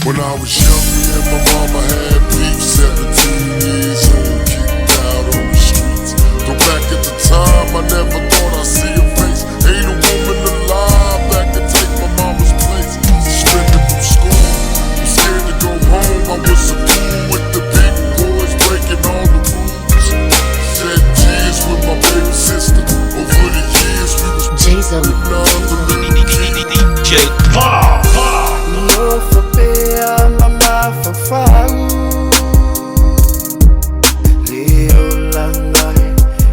When I was young, me and my mama had beef. 17 years old, kicked out on the streets. Though back at the time, I never thought I'd see her face. Ain't a woman alive that could take my mama's place. Suspended from school, I'm scared to go home. I was a fool with the big boys, breaking all the rules. Shed tears with my baby sister. Over the years, we was Jason. DJ Paul. No for bear, mama for far. Leo langai,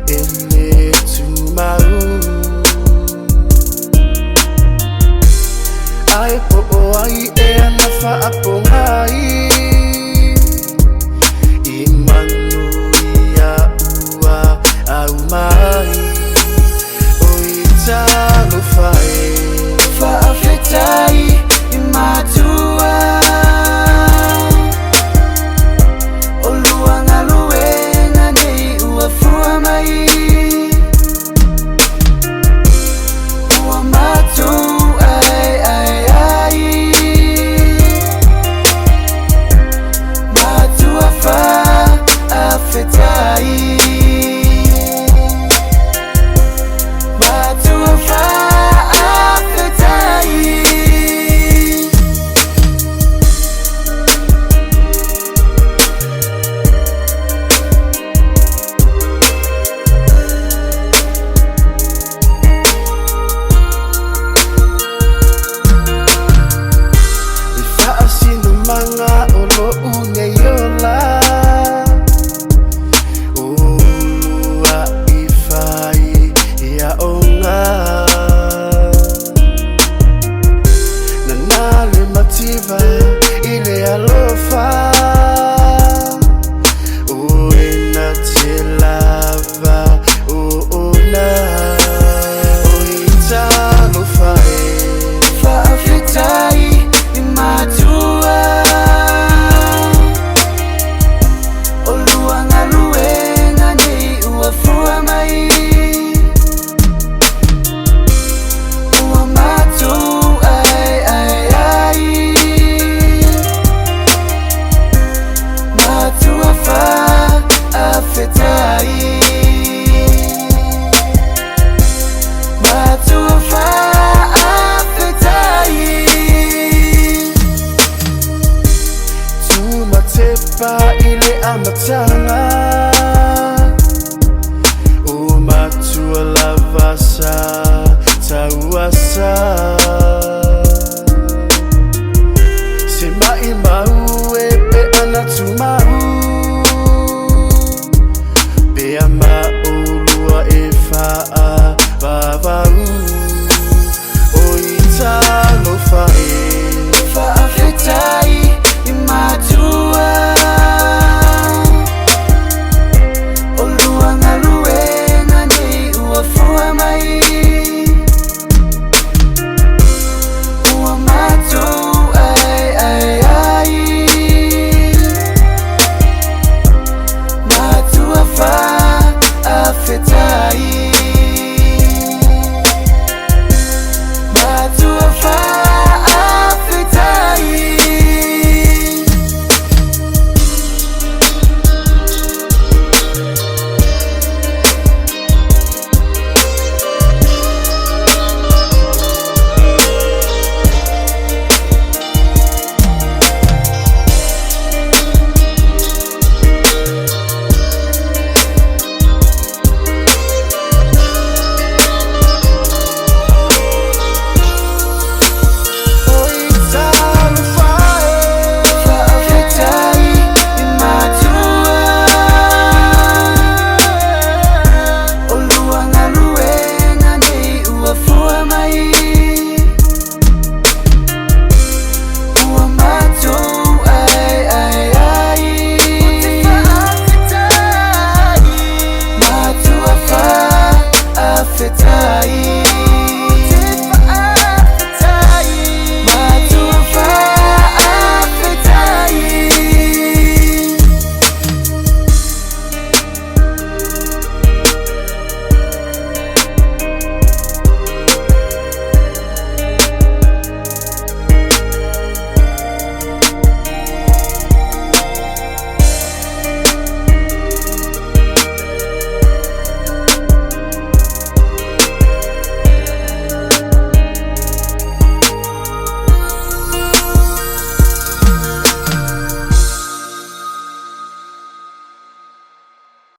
ele tumaru. Ai po ai e ana fa apongai. Imanu ia ua au mai. Oita lo fai, fa afetai. Matua Oluanga luenga nei uafua mai Ua matu ai ai ai Matua fa afetai Matua fa afetai Manga olo une yola Ulua ifai ya onga Nanale mativa ile alofa Uena tilava uuna Uita lofai Fa afitai imatua Oluanga luenga nei uafua mai Ua matu ai ai ai Matua fa afetai Matua fa afetai Tumatepa ile amatanga